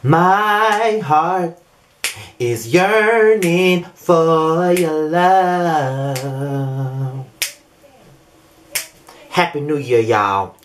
My heart is yearning for your love. Happy New Year, y'all.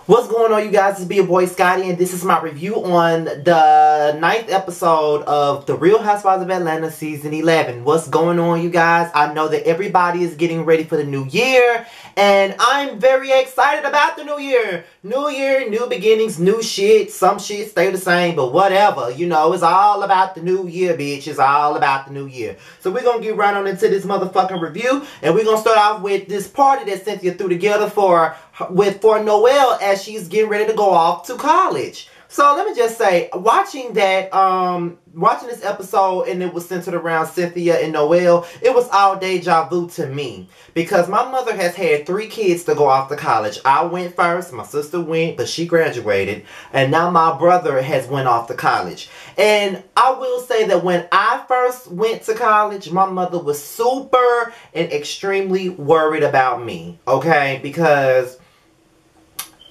What's going on, you guys? It's your boy Scotty, and this is my review on the 9th episode of The Real Housewives of Atlanta Season 11. What's going on, you guys? I know that everybody is getting ready for the new year, and I'm very excited about the new year. New year, new beginnings, new shit. Some shit stay the same, but whatever. You know, it's all about the new year, bitch. It's all about the new year. So we're going to get right on into this motherfucking review, and we're going to start off with this party that Cynthia threw together for Noelle as she's getting ready to go off to college. So let me just say, watching this episode, and it was centered around Cynthia and Noelle, it was all deja vu to me. Because my mother has had 3 kids to go off to college. I went first, my sister went, but she graduated. And now my brother has went off to college. And I will say that when I first went to college, my mother was super and extremely worried about me. Okay? Because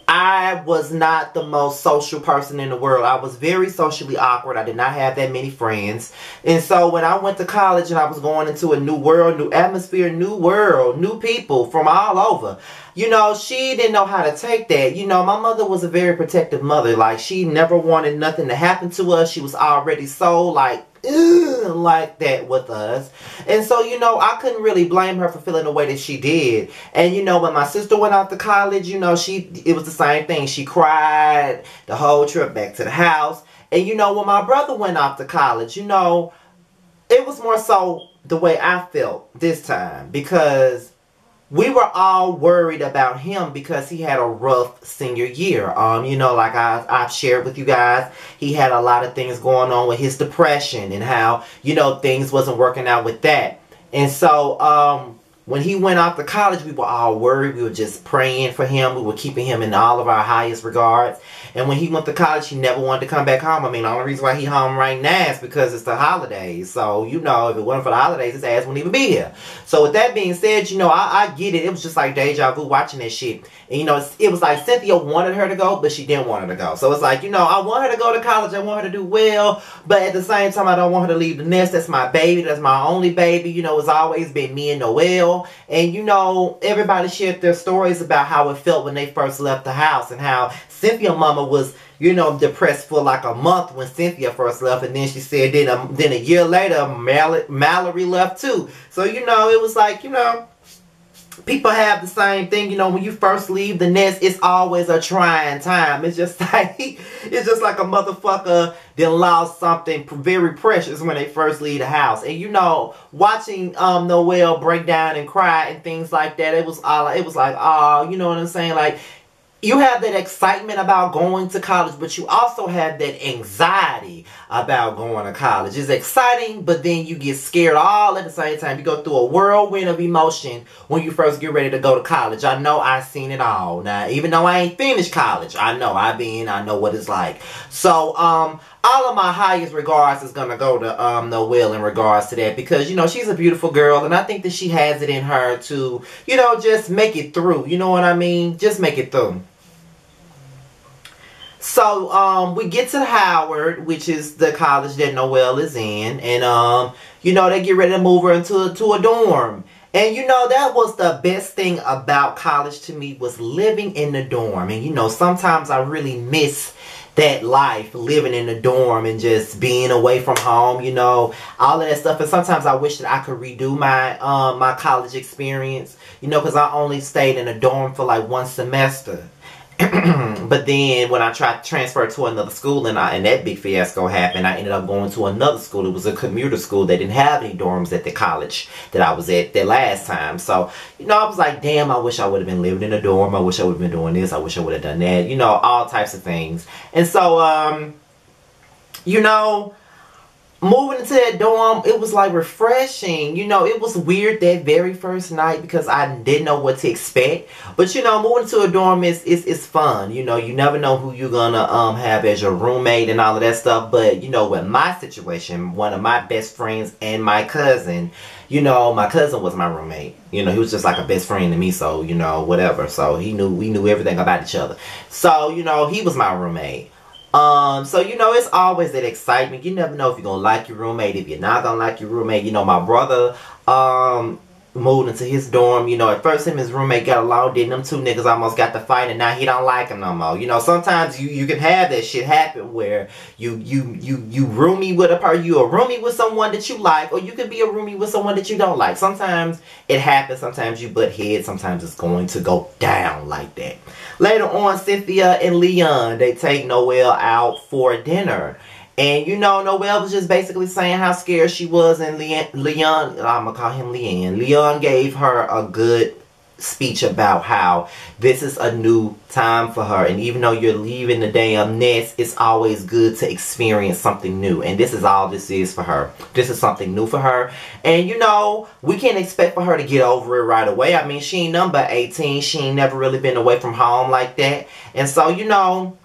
I was not the most social person in the world. I was very socially awkward. I did not have that many friends. And so when I went to college and I was going into a new world, new atmosphere, new world, new people from all over, you know, she didn't know how to take that. You know, my mother was a very protective mother. Like, she never wanted nothing to happen to us. She was already so, like that with us. And so, you know, I couldn't really blame her for feeling the way that she did. And, you know, when my sister went off to college, you know, it was the same thing. She cried the whole trip back to the house. And, you know, when my brother went off to college, you know, it was more so the way I felt this time, because we were all worried about him because he had a rough senior year. You know, like I've shared with you guys, he had a lot of things going on with his depression and how, you know, things wasn't working out with that. And so, when he went off to college, we were all worried. We were just praying for him. We were keeping him in all of our highest regards. And when he went to college, he never wanted to come back home. I mean, the only reason why he home right now is because it's the holidays. So, you know, if it wasn't for the holidays, his ass wouldn't even be here. So, with that being said, you know, I get it. It was just like deja vu watching this shit. And, you know, it was like Cynthia wanted her to go, but she didn't want her to go. So, it's like, you know, I want her to go to college. I want her to do well. But at the same time, I don't want her to leave the nest. That's my baby. That's my only baby. You know, it's always been me and Noelle. And, you know, everybody shared their stories about how it felt when they first left the house, and how Cynthia mama was, you know, depressed for like a month when Cynthia first left. And then she said then a year later, Mallory left too. So, you know, it was like, you know, people have the same thing. You know, when you first leave the nest, it's always a trying time. It's just like a motherfucker that lost something very precious when they first leave the house. And, you know, watching Noelle break down and cry and things like that, it was like, oh, you know what I'm saying? Like, you have that excitement about going to college, but you also have that anxiety about going to college. It's exciting, but then you get scared all at the same time. You go through a whirlwind of emotion when you first get ready to go to college. I know I've seen it all. Now, even though I ain't finished college, I know what it's like. So, all of my highest regards is going to go to Noelle in regards to that, because, you know, she's a beautiful girl, and I think that she has it in her to, you know, just make it through. You know what I mean? Just make it through. So, we get to Howard, which is the college that Noelle is in, and, you know, they get ready to move her into a dorm. And, you know, that was the best thing about college to me, was living in the dorm. And, you know, sometimes I really miss that life, living in the dorm and just being away from home, you know, all of that stuff. And sometimes I wish that I could redo my my college experience, you know, because I only stayed in a dorm for like 1 semester. But then when I tried to transfer to another school, and that big fiasco happened, I ended up going to another school. It was a commuter school. They didn't have any dorms at the college that I was at that last time. So, you know, I was like, damn, I wish I would have been living in a dorm. I wish I would have been doing this. I wish I would have done that. You know, all types of things. And so, you know, moving into that dorm, it was like refreshing. You know, it was weird that very first night because I didn't know what to expect. But you know, moving to a dorm is fun. You know, you never know who you're gonna have as your roommate and all of that stuff. But you know, with my situation, one of my best friends and my cousin, you know, my cousin was my roommate. You know, he was just like a best friend to me, so you know, whatever. So we knew everything about each other. So, you know, he was my roommate. So, you know, it's always that excitement. You never know if you're going to like your roommate, if you're not going to like your roommate. You know, my brother, moved into his dorm. You know, at first him and his roommate got along, then them two niggas almost got to fight, and now he don't like him no more. You know, sometimes you can have that shit happen where you roomie with a person, you a roomie with someone that you like, or you could be a roomie with someone that you don't like. Sometimes it happens, sometimes you butt heads, sometimes it's going to go down like that. Later on, Cynthia and Leon, they take Noelle out for dinner. And, you know, Noelle was just basically saying how scared she was. And Leon, I'm going to call him Leon. Leon gave her a good speech about how this is a new time for her. And even though you're leaving the damn nest, it's always good to experience something new. And this is all this is for her. This is something new for her. And, you know, we can't expect for her to get over it right away. I mean, she ain't number 18. She ain't never really been away from home like that. And so, you know,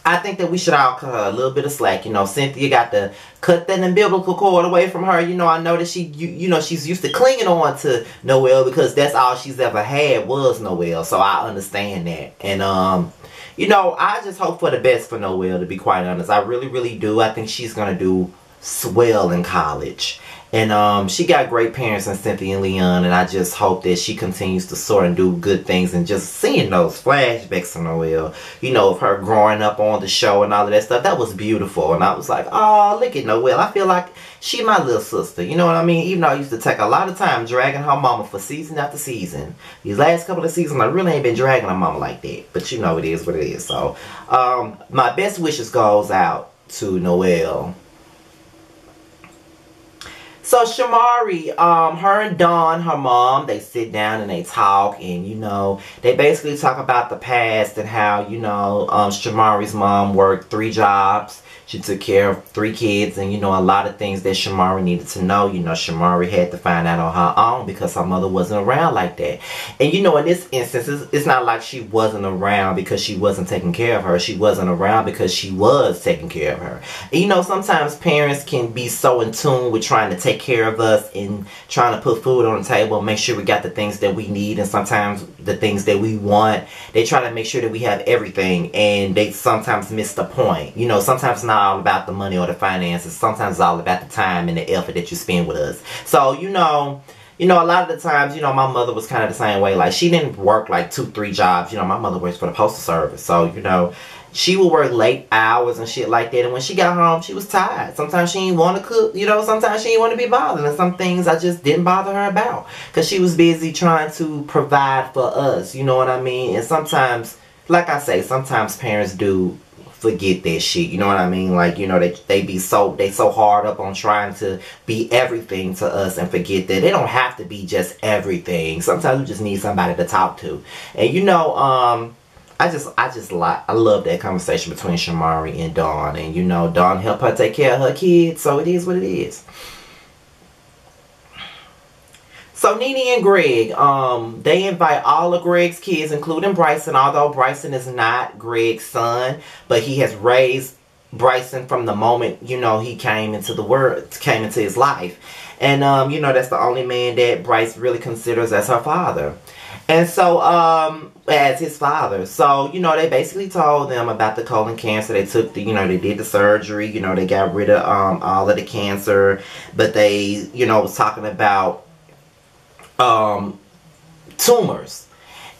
I think that we should all cut her a little bit of slack. You know, Cynthia got to cut that umbilical cord away from her. You know, I know that you know, she's used to clinging on to Noelle because that's all she's ever had was Noelle. So I understand that. And, you know, I just hope for the best for Noelle, to be quite honest. I really, really do. I think she's going to do swell in college. And she got great parents in Cynthia and Leon, and I just hope that she continues to soar and do good things. And just seeing those flashbacks of Noelle, you know, of her growing up on the show and all of that stuff, that was beautiful. And I was like, oh, look at Noelle. I feel like she my little sister. You know what I mean? Even though I used to take a lot of time dragging her mama for season after season. These last couple of seasons, I really ain't been dragging her mama like that. But you know, it is what it is. So, my best wishes goes out to Noelle. So Shamari, her and Dawn, her mom, they sit down and they talk, and you know, they basically talk about the past and how, you know, Shamari's mom worked 3 jobs. She took care of 3 kids, and you know, a lot of things that Shamari needed to know. You know, Shamari had to find out on her own because her mother wasn't around like that. And you know, in this instance, it's not like she wasn't around because she wasn't taking care of her. She wasn't around because she was taking care of her. And you know, sometimes parents can be so in tune with trying to take care of us and trying to put food on the table, make sure we got the things that we need, and sometimes the things that we want. They try to make sure that we have everything, and they sometimes miss the point. You know, sometimes it's not all about the money or the finances. Sometimes it's all about the time and the effort that you spend with us. So, you know, a lot of the times, you know, my mother was kind of the same way. Like, she didn't work like 2-3 jobs. You know, my mother works for the Postal Service. So, you know, she would work late hours and shit like that. And when she got home, she was tired. Sometimes she didn't want to cook. You know, sometimes she didn't want to be bothered. And some things I just didn't bother her about. Because she was busy trying to provide for us. You know what I mean? And sometimes, like I say, sometimes parents do forget that shit. You know what I mean? Like, you know, they so hard up on trying to be everything to us and forget that they don't have to be just everything. Sometimes we just need somebody to talk to. And you know, I love that conversation between Shamari and Dawn. And you know, Dawn helped her take care of her kids, so it is what it is. So Nene and Greg, they invite all of Greg's kids, including Bryson, although Bryson is not Greg's son, but he has raised Bryson from the moment, you know, he came into his life. And, you know, that's the only man that Bryce really considers as her father. And so, as his father. So, you know, they basically told them about the colon cancer. They took the, you know, they did the surgery. You know, they got rid of all of the cancer. But they, you know, was talking about tumors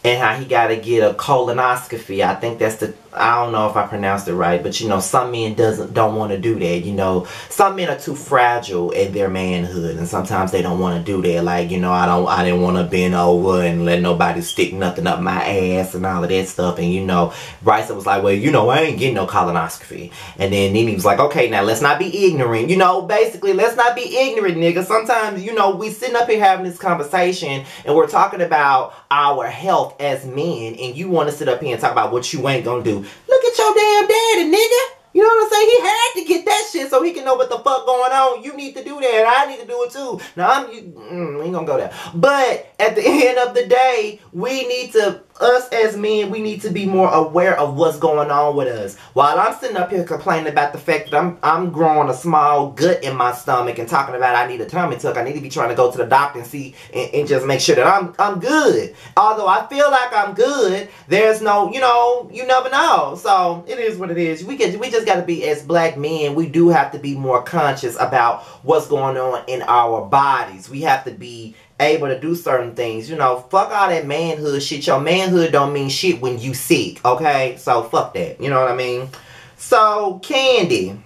and how he got to get a colonoscopy. I think that's I don't know if I pronounced it right, but you know, some men don't want to do that. You know, some men are too fragile in their manhood, and sometimes they don't want to do that. Like, you know, I didn't want to bend over and let nobody stick nothing up my ass and all of that stuff. And you know, Bryson was like, well, you know, I ain't getting no colonoscopy. And then Nene was like, okay, now let's not be ignorant. You know, basically, let's not be ignorant, nigga. Sometimes, you know, we sitting up here having this conversation and we're talking about our health as men, and you want to sit up here and talk about what you ain't gonna do. Look at your damn daddy, nigga. You know what I'm saying? He had to get that shit so he can know what the fuck going on. You need to do that. I need to do it too. Now, we ain't gonna go there. But at the end of the day, we need to, us as men, we need to be more aware of what's going on with us. While I'm sitting up here complaining about the fact that I'm growing a small gut in my stomach and talking about I need a tummy tuck. I need to be trying to go to the doctor and see and just make sure that I'm good. Although I feel like I'm good, there's no, you never know. So it is what it is. We just got to be, as black men, we do have to be more conscious about what's going on in our bodies. We have to be able to do certain things. Fuck all that manhood shit. Your manhood don't mean shit when you sick, okay? So fuck that. You know what I mean? So Candy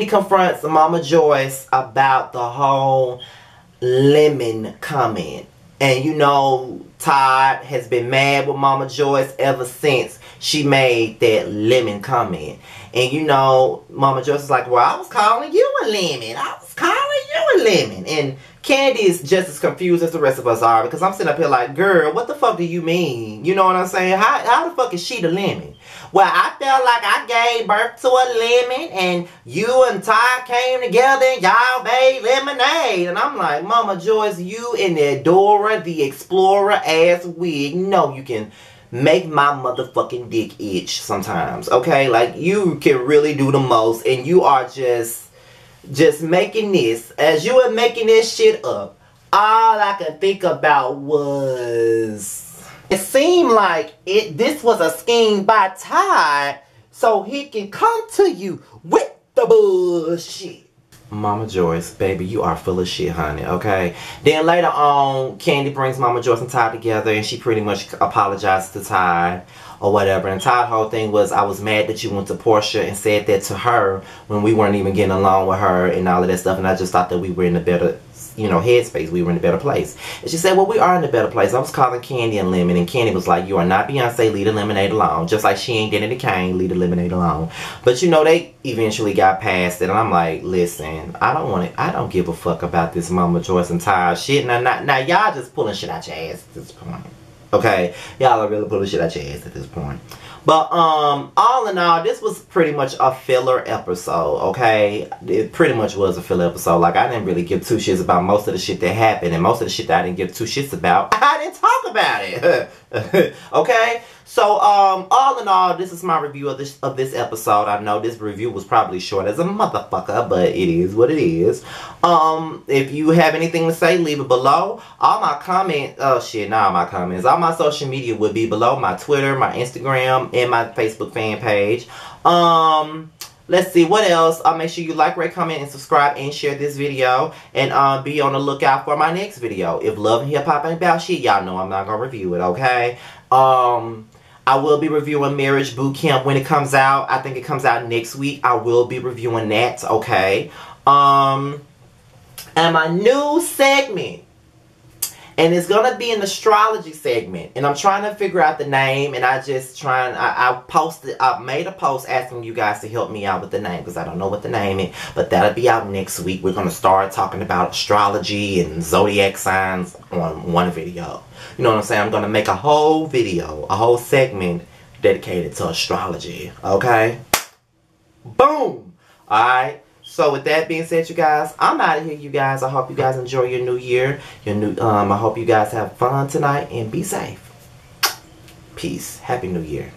confronts Mama Joyce about the whole lemon comment. And Todd has been mad with Mama Joyce ever since she made that lemon comment. And Mama Joyce is like, well, I was calling you a lemon. I was calling you a lemon. And Candy is just as confused as the rest of us are, because I'm sitting up here like, girl, what the fuck do you mean? You know what I'm saying? How the fuck is she the lemon? Well, I felt like I gave birth to a lemon and you and Ty came together and y'all made lemonade. And I'm like, Mama Joyce, you and the Dora the Explorer ass wig, you can make my motherfucking dick itch sometimes, okay? Like, you can really do the most, and you are just making this. As you were making this shit up, all I could think about was, it seemed like this was a scheme by Todd so he can come to you with the bullshit. Mama Joyce, baby, you are full of shit, honey, okay? Then later on, Candy brings Mama Joyce and Todd together, and she pretty much apologizes to Todd or whatever. And Todd's whole thing was, I was mad that you went to Portia and said that to her when we weren't even getting along with her and all of that stuff. And I just thought that we were in a better, headspace. We were in a better place. And she said, well, we are in a better place. I was calling Candy and Lemon, and Candy was like, you are not Beyonce, leave the lemonade alone. Just like she ain't Danny Kane, leave the lemonade alone. But they eventually got past it, and I'm like, listen, I don't give a fuck about this Mama Joyce and Todd shit. Now y'all just pulling shit out your ass at this point. Okay? Y'all are really pulling shit out your ass at this point. But all in all, this was pretty much a filler episode, okay? It pretty much was a filler episode. Like, I didn't really give two shits about most of the shit that happened, and most of the shit that I didn't give two shits about, I didn't talk about it. Okay? So, all in all, this is my review of this episode. I know this review was probably short as a motherfucker, but it is what it is. If you have anything to say, leave it below. All my comments, all my social media would be below. My Twitter, my Instagram, and my Facebook fan page. Let's see, what else? Make sure you like, rate, comment, and subscribe, and share this video. And be on the lookout for my next video. If Love and Hip Hop ain't about shit, y'all know I'm not gonna review it, okay? I will be reviewing Marriage Boot Camp when it comes out. I think it comes out next week. I will be reviewing that, okay? And my new segment, and it's gonna be an astrology segment, and I'm trying to figure out the name, and I made a post asking you guys to help me out with the name, because I don't know what the name is, but that'll be out next week. We're gonna start talking about astrology and zodiac signs on one video. You know what I'm saying? I'm gonna make a whole video, a whole segment dedicated to astrology, okay? Boom! Alright? So with that being said, you guys, I'm out of here, you guys. I hope you guys enjoy your new year. I hope you guys have fun tonight and be safe. Peace. Happy New Year.